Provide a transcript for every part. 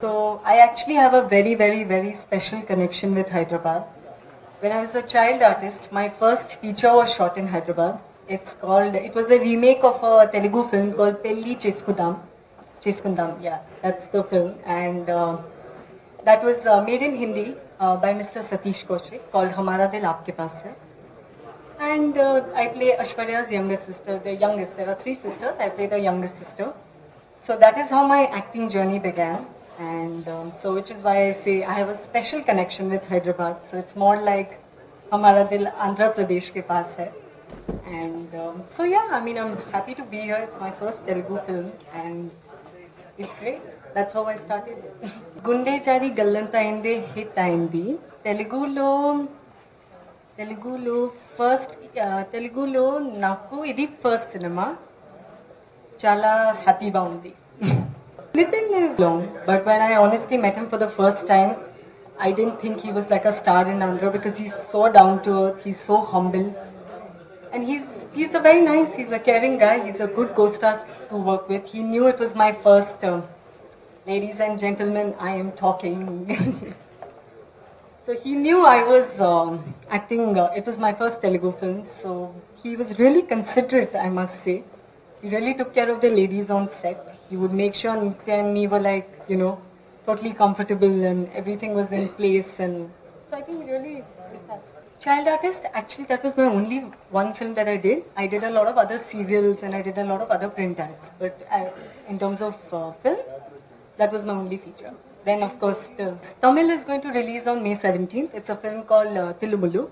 So I actually have a very, very, very special connection with Hyderabad. When I was a child artist, my first feature was shot in Hyderabad. It was a remake of a Telugu film called Pelli Cheskudam. Cheskundam, yeah, that's the film. And that was made in Hindi by Mr. Satish Kaushik called Hamara Dil Aapke Paas Hai. And I play Ashwarya's younger sister, the youngest. There are three sisters. I play the youngest sister. So that is how my acting journey began. And so which is why I say I have a special connection with Hyderabad. So it's more like Hamara Dil Andhra Pradesh ke paas hai. And so yeah, I mean, I'm happy to be here. It's my first Telugu film and it's great. That's how I started. Gunde Chari Gallanta Inde hit అయింది తెలుగులో తెలుగులో first తెలుగులో నాకు ఇది first cinema చాలా హ్యాపీగా ఉంది. Nitin is long, but when I honestly met him for the first time, I didn't think he was like a star in Andhra because he's so down to earth, he's so humble, and he's a very nice, he's a caring guy, he's a good co-star to work with. He knew it was my first, ladies and gentlemen, I am talking. So he knew I was acting, it was my first Telugu film, so he was really considerate, I must say. He really took care of the ladies on set. He would make sure Nitya and me were like, totally comfortable and everything was in place. And so I think he really did that. Child artist, actually that was my only one film that I did. I did a lot of other serials and I did a lot of other print ads. But in terms of film, that was my only feature. Then of course, Tamil is going to release on May 17th. It's a film called Thilumulu.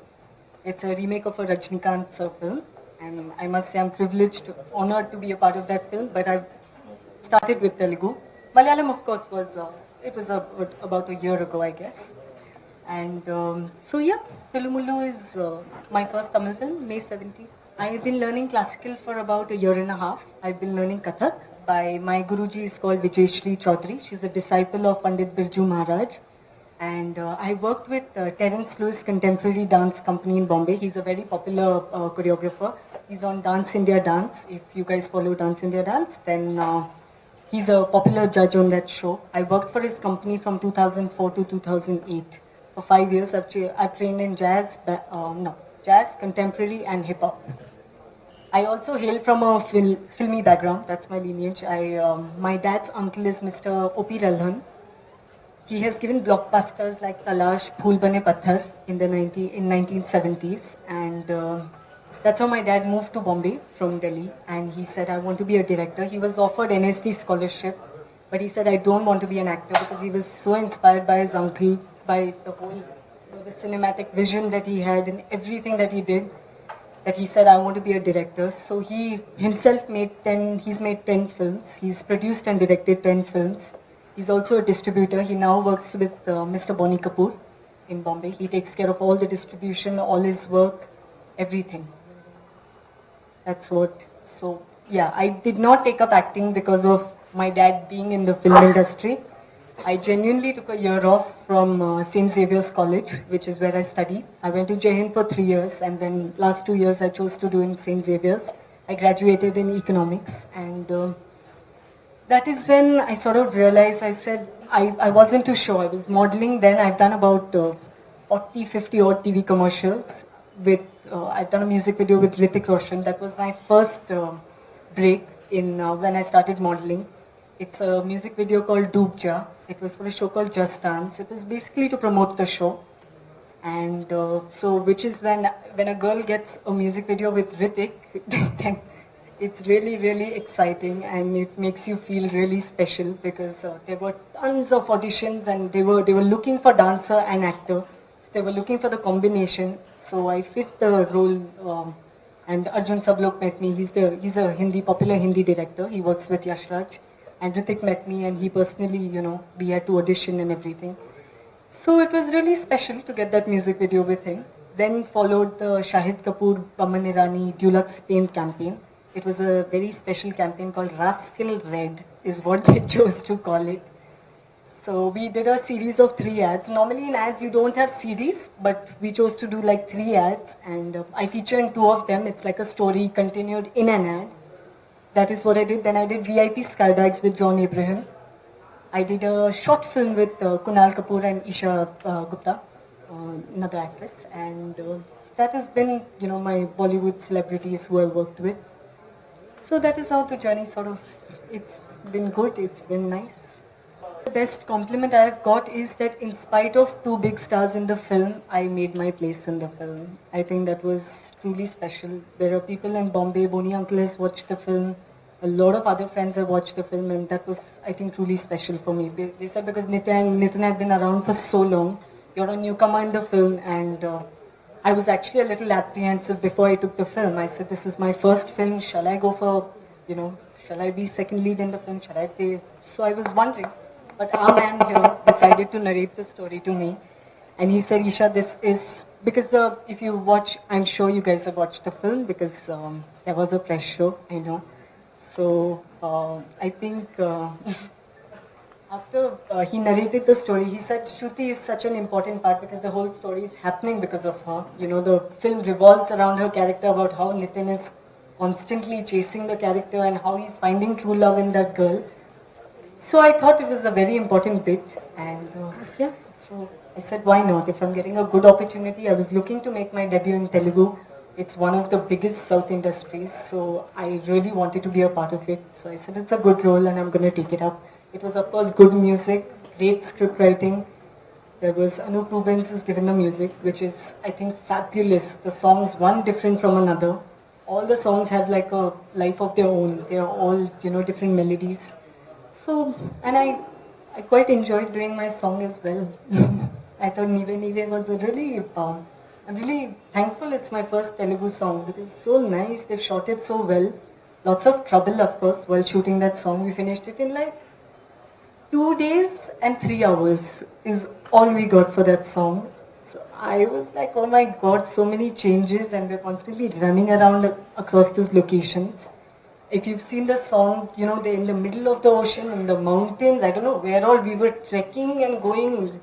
It's a remake of a Rajnikant's film. And I must say I'm privileged, honored to be a part of that film, but I've started with Telugu. Malayalam, of course, was about a year ago, I guess. And so yeah, Thilumulu is my first Tamil film, May 17th. I've been learning classical for about a year and a half. I've been learning Kathak by my Guruji is called Vijayshri Chaudhary. She's a disciple of Pandit Birju Maharaj. And I worked with Terence Lewis Contemporary Dance Company in Bombay. He's a very popular choreographer. He's on Dance India Dance. If you guys follow Dance India Dance, then he's a popular judge on that show. I worked for his company from 2004 to 2008. For 5 years, I've trained in jazz, contemporary, and hip hop. I also hail from a filmy background. That's my lineage. My dad's uncle is Mr. O.P. Ralhan. He has given blockbusters like Talash, Phool Bane Patthar in 1970s, and that's how my dad moved to Bombay from Delhi. And he said, "I want to be a director." He was offered NSD scholarship, but he said, "I don't want to be an actor," because he was so inspired by his uncle, by the whole the cinematic vision that he had and everything that he did. That he said, "I want to be a director." So he himself he's made 10 films. He's produced and directed 10 films. He's also a distributor. He now works with Mr. Bonnie Kapoor in Bombay. He takes care of all the distribution, all his work, everything. That's what. So yeah, I did not take up acting because of my dad being in the film industry. I genuinely took a year off from St. Xavier's College, which is where I studied. I went to Jai Hind for 3 years, and then last 2 years I chose to do in St. Xavier's. I graduated in economics, and that is when I sort of realized, I said, I wasn't too sure. I was modeling then. I've done about 40, 50 odd TV commercials. I've done a music video with Hrithik Roshan. That was my first break in when I started modeling. It's a music video called Doob Ja. It was for a show called Just Dance. It was basically to promote the show. And so which is when a girl gets a music video with Hrithik, then it's really, really exciting and it makes you feel really special because there were tons of auditions and they were looking for dancer and actor. So they were looking for the combination. So I fit the role and Arjun Sablok met me. He's a popular Hindi director. He works with Yash Raj. And Hrithik met me and he personally, we had to audition and everything. So it was really special to get that music video with him. Then followed the Shahid Kapoor, Paman Irani, Dulux Paint campaign. It was a very special campaign called Rascal Red, is what they chose to call it. So we did a series of 3 ads. Normally in ads you don't have series, but we chose to do like 3 ads, and I feature in 2 of them. It's like a story continued in an ad. That is what I did. Then I did VIP Skybags with John Abraham. I did a short film with Kunal Kapoor and Isha Gupta, another actress, and that has been, my Bollywood celebrities who I worked with. So that is how the journey sort of, it's been good, it's been nice. The best compliment I have got is that in spite of two big stars in the film, I made my place in the film. I think that was truly special. There are people in Bombay, Boni Uncle has watched the film, a lot of other friends have watched the film, and that was, I think, truly special for me. They said because Nitin had been around for so long, you're a newcomer in the film, and I was actually a little apprehensive before I took the film. I said, this is my first film, shall I go for, shall I be second lead in the film, shall I play? So I was wondering. But our man here decided to narrate the story to me. And he said, Isha, this is, because if you watch, I'm sure you guys have watched the film because there was a press show, I know. So I think after he narrated the story, he said Shruti is such an important part because the whole story is happening because of her. The film revolves around her character, about how Nitin is constantly chasing the character and how he's finding true love in that girl. So I thought it was a very important bit, and so I said, why not? If I'm getting a good opportunity, I was looking to make my debut in Telugu. It's one of the biggest South industries, so I really wanted to be a part of it. So I said, it's a good role and I'm going to take it up. It was, of course, good music, great script writing. There was Anup Rubens has given the music, which is, I think, fabulous. The songs, one different from another. All the songs have like a life of their own. They are all, different melodies. So, and I quite enjoyed doing my song as well. I thought Nive Nive was a really, I'm really thankful it's my first Telugu song because it's so nice. They've shot it so well. Lots of trouble, of course, while shooting that song. We finished it in like 2 days and 3 hours is all we got for that song. So I was like, oh my God, so many changes and we're constantly running around across those locations. If you've seen the song, they're in the middle of the ocean, in the mountains, I don't know where all we were trekking and going.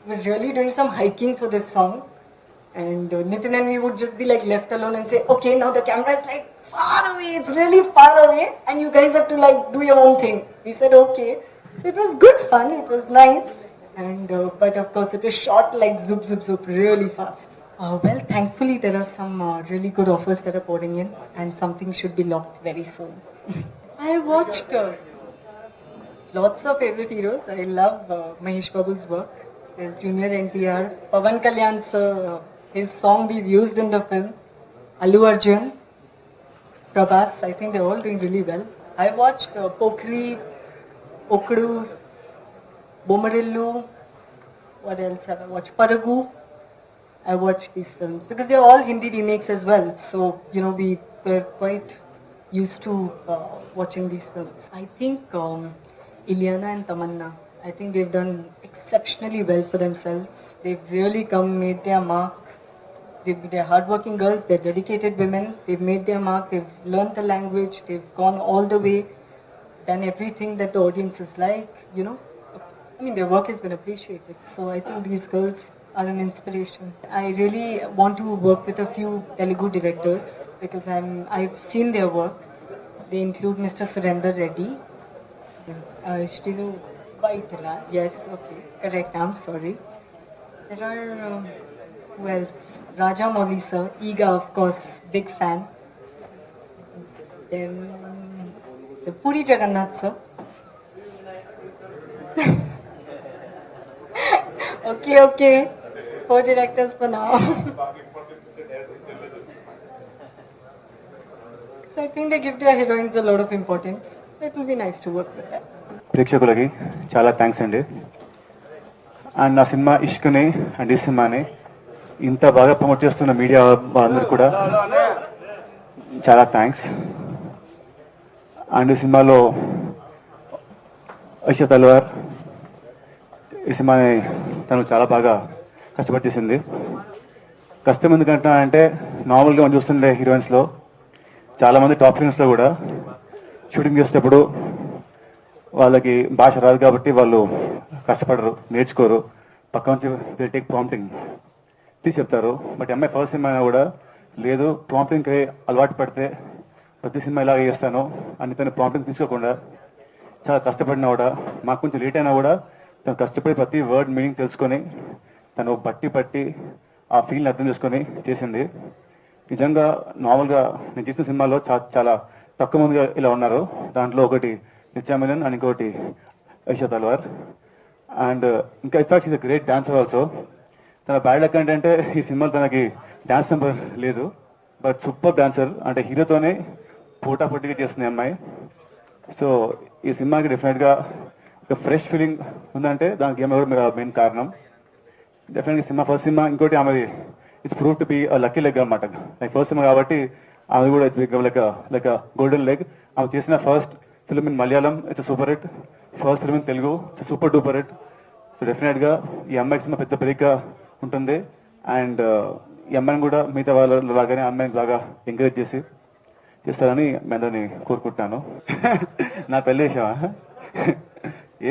We're really doing some hiking for this song. And Nitin and me would just be like left alone and say, okay, now the camera is like far away, it's really far away, and you guys have to like do your own thing. We said, okay. So it was good fun, it was nice. And but of course it was shot like zoop, zoop, zoop, really fast. Well, thankfully there are some really good offers that are pouring in and something should be locked very soon. I watched lots of favorite heroes. I love Mahesh Babu's work. There's Junior NTR, Pavan Kalyan sir, his song we've used in the film, Allu Arjun, Prabhas, I think they're all doing really well. I watched Pokhri, Okdu, Bomarillu, what else have I watched? Paragu. I watched these films because they're all Hindi remakes as well. So, we were quite used to watching these films. I think Ileana and Tamanna, I think they've done exceptionally well for themselves. They've really made their mark. They're hardworking girls, they're dedicated women. They've made their mark, they've learned the language, they've gone all the way, done everything that the audience is like, their work has been appreciated. So I think these girls are an inspiration. I really want to work with a few Telugu directors because I've seen their work. They include Mr. Surender Reddy, Shrilu Vaitala, yes, okay, correct, I'm sorry. There are, who else? Raja Mouli sir, Iga of course, big fan. Then the Puri Jagannath sir. Okay. 4 directors for now. So I think they give their heroines a lot of importance. So it will be nice to work with them. ప్రేక్షకులకి చాలా thanks అండి. And నా cinema ఇష్క్ని and ఈ సినిమాని ఇంత బాగా promote చేస్తున్న media వాళ్ళందరూ కూడా చాలా థ్యాంక్స్. అండ్ ఈ సినిమాలో ఐషా తల్వార్ ఈ సినిమాని తను చాలా బాగా కష్టపడి చేసింది. కష్టం ఎందుకంటే అంటే నార్మల్గా మనం చూస్తుండే హీరోయిన్స్లో చాలామంది టాప్ హీరోయిన్స్లో కూడా షూటింగ్ చేసేటప్పుడు వాళ్ళకి భాష రాదు కాబట్టి వాళ్ళు కష్టపడరు, నేర్చుకోరు, పక్క నుంచి దే టేక్ ప్రాంప్టింగ్ తీసి చెప్తారు. బట్ అమ్మాయి ఫస్ట్ సినిమా అయినా కూడా లేదు, ప్రాంప్టింగ్కి అలవాటు పడితే ప్రతి సినిమా ఇలాగే చేస్తాను అని తను ప్రాంప్టింగ్ తీసుకోకుండా చాలా కష్టపడినా కూడా, మాకు కొంచెం లేట్ అయినా కూడా తను కష్టపడి ప్రతి వర్డ్ మీనింగ్ తెలుసుకొని తను పట్టి ఆ ఫీల్ని అర్థం చేసుకొని చేసింది. నిజంగా నార్మల్గా నేను చేసిన సినిమాలో చాలా తక్కువ మందిగా ఇలా ఉన్నారు. దాంట్లో ఒకటి నిత్యా మేనన్ అండ్ ఇంకోటి ఐషా తల్వార్. అండ్ ఇంకా in fact is a great dancer also. తన బ్యాడ్ లక్ ఏంటంటే ఈ సినిమాలో తనకి డాన్స్ నెంబర్ లేదు, బట్ సూపర్ డాన్సర్. అంటే హీరోతోనే పోటాపోటీగా చేస్తుంది అమ్మాయి. సో ఈ సినిమాకి డెఫినెట్గా ఒక ఫ్రెష్ ఫీలింగ్ ఉందంటే దానికి ఏమో కూడా మెయిన్ కారణం. డెఫినెట్గా సినిమా ఫస్ట్ సినిమా, ఇంకోటి ఆమెది it's prove to be lucky leg అనమాట. లైక్ ఫస్ట్ సినిమా కాబట్టి ఆమె కూడా it's become like golden leg. ఆమె చేసిన first film in Malayalam it's super hit, first film in Telugu it's super duper hit. So డెఫినెట్గా ఈ అమ్మాయికి సినిమా పెద్ద బ్రేక్గా ఉంటుంది. అండ్ ఈ అమ్మాయిని కూడా మిగతా వాళ్ళ లాగానే అమ్మాయిని బాగా ఎంకరేజ్ చేస్తారని మీ అందరినీ కోరుకుంటున్నాను. నా పెళ్లి విషయమా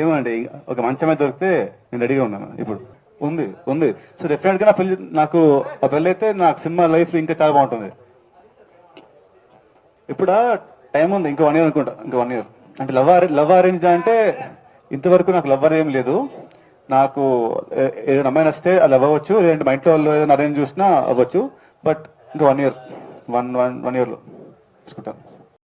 ఏమండి, ఒక మంచమే దొరికితే నేను రెడీగా ఉన్నాను. ఇప్పుడు ఉంది. సో డెఫినెట్ గా నాకు ఆ పెళ్ళి అయితే నాకు సినిమా లైఫ్ ఇంకా చాలా బాగుంటుంది. ఇప్పుడు టైం ఉంది, ఇంకో 1 year అనుకుంటా. ఇంకో 1 year అంటే లవ్ అరేంజ్ అంటే ఇంతవరకు నాకు లవ్ ఏం లేదు. నాకు ఏదైనా అమ్మాయి నచ్చితే అది అవ్వచ్చు, లేదంటే మా ఇంట్లో వాళ్ళు ఏదైనా అరేంజ్ చూసినా అవ్వచ్చు. బట్ ఇంకా 1 year 1 year లో చూసుకుంటాను.